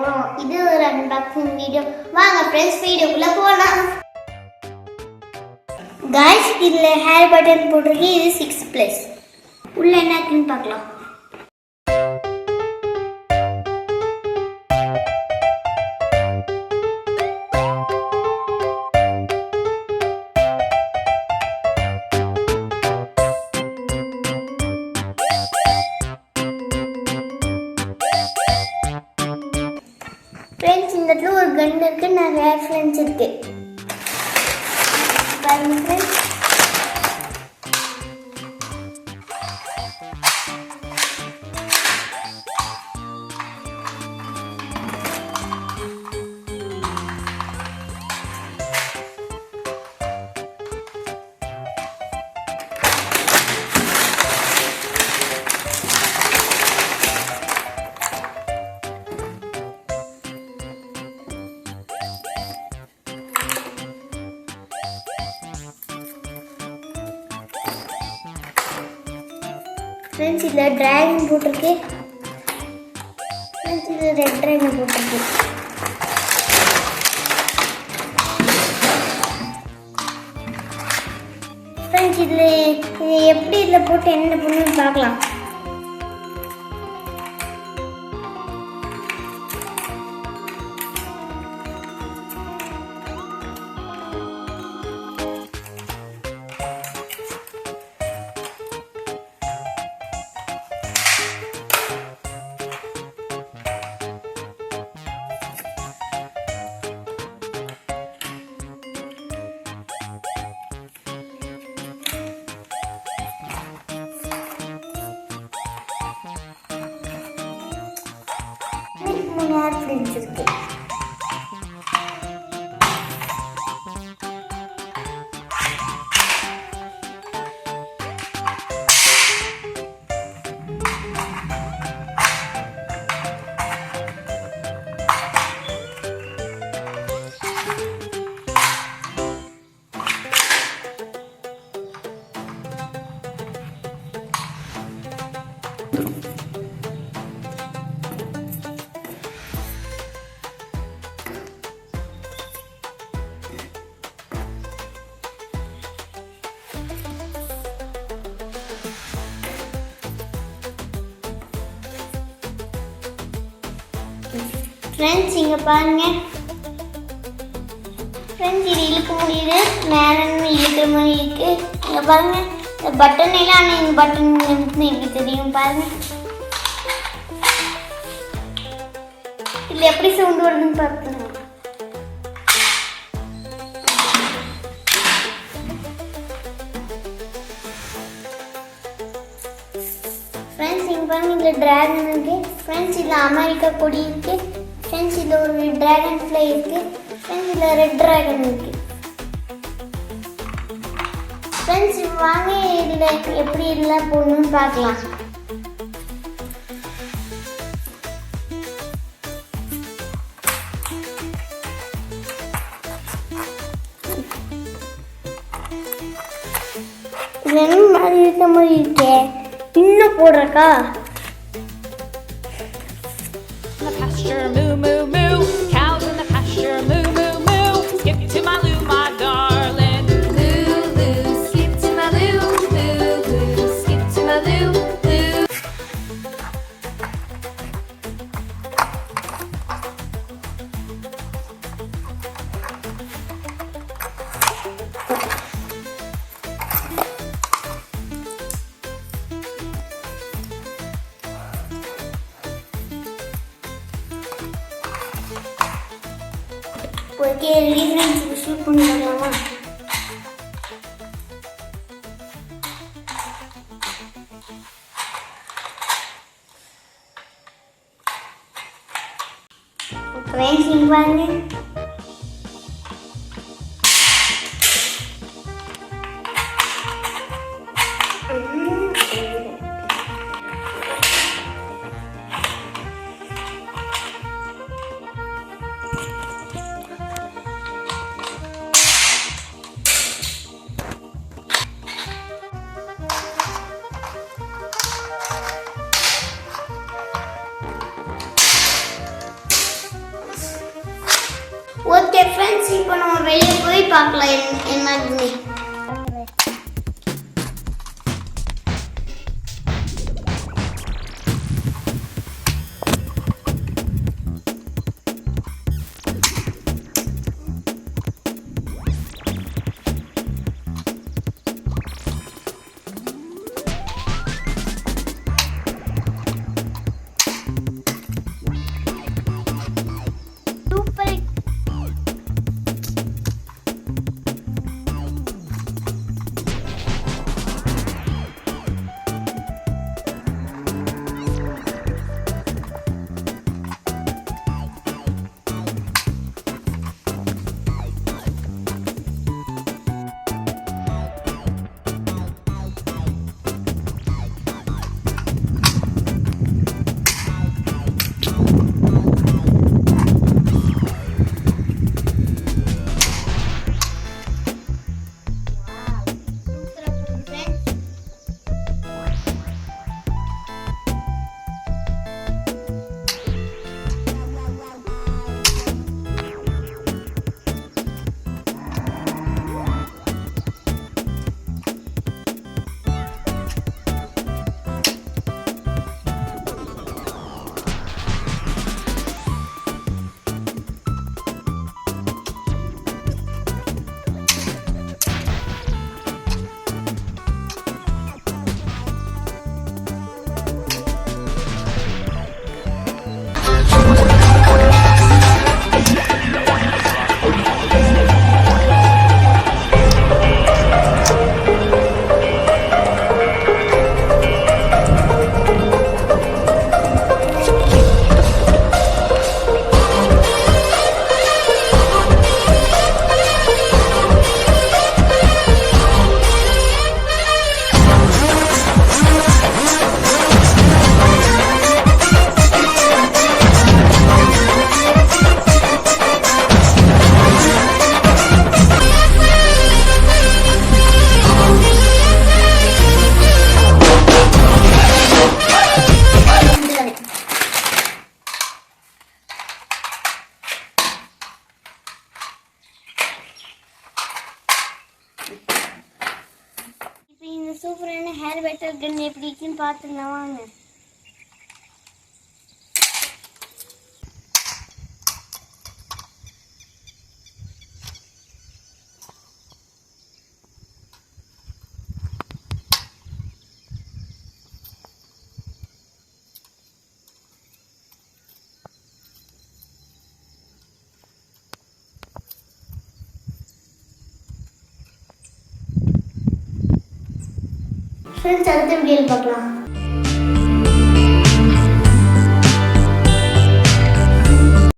போறோம். இது ஒரு அன்பாக்சிங் வீடியோ. வாங்க फ्रेंड्स வீடியோக்குள்ள போலாம். गाइस இதுல ஹேர் பட்டன் போட்டுருக்கு. இது 6+. உள்ள என்ன இருக்குன்னு பார்க்கலாம். फ्रेंड्स இந்த இடத்துல ஒரு கன் இருக்கு. நிறைய ஃப்ரெண்ட்ஸ் இருக்கு. பாருங்க फ्रेंड्स. फ्रेंड्स இதுல டிராகன் போட்டுருக்கு. फ्रेंड्स இதுல ரெட் டிராகன் போட்டுருக்கு. फ्रेंड्स இதுல எப்படி இதுல போட்டு என்ன பண்ணுன்னு பார்க்கலாம். यार फ्रेंड्स இருக்கு. फ्रेंड्स இங்க பாருங்க. फ्रेंड्स இது இழுக்க முடியுது. மேலன்னு இழுக்கிற மாதிரி இருக்கு. இங்க பாருங்க. இந்த பட்டன் எல்லாம் இந்த பட்டன் எனக்கு தெரியும் பாருங்க. இதுல எப்படி சவுண்ட் வருதுன்னு பாருங்க. फ्रेंड्स இங்க பாருங்க. இதுல டிராகன் இருக்கு. फ्रेंड्स இதுல அமெரிக்கா கொடி இருக்கு. फ्रेंड्स இதுல ஒரு டிராகன் ஃப்ளை இருக்கு. फ्रेंड्स இதுல ரெட் டிராகன் இருக்கு. फ्रेंड्स வாங்க இதுல எப்படி இதெல்லாம் போடணும்னு பார்க்கலாம். இது மாதிரி இருக்க மாதிரி இருக்கே. இன்னும் போடுறக்கா? Moo, moo, moo. Cows in the pasture, moo, moo, moo. Skip to my loo, my darling. Loo, loo, skip to my loo, loo, loo, skip to my loo, loo. Okay ரீஃப்ரெண்ட்ஸ் ஷூட் பண்ணலாமா? Friends இங்க பாருங்க. Friends இப்போ நம்ம வெளியே போய் பார்க்கலாம் என்னன்னு. சூப்பரான ஹேர் பெட்டர் கன் எப்படி இருக்குன்னு பார்த்துக்கலாம் வாங்க. ஃப்ரெண்ட்ஸ் அடுத்த வீடியோவில் பார்க்கலாம்.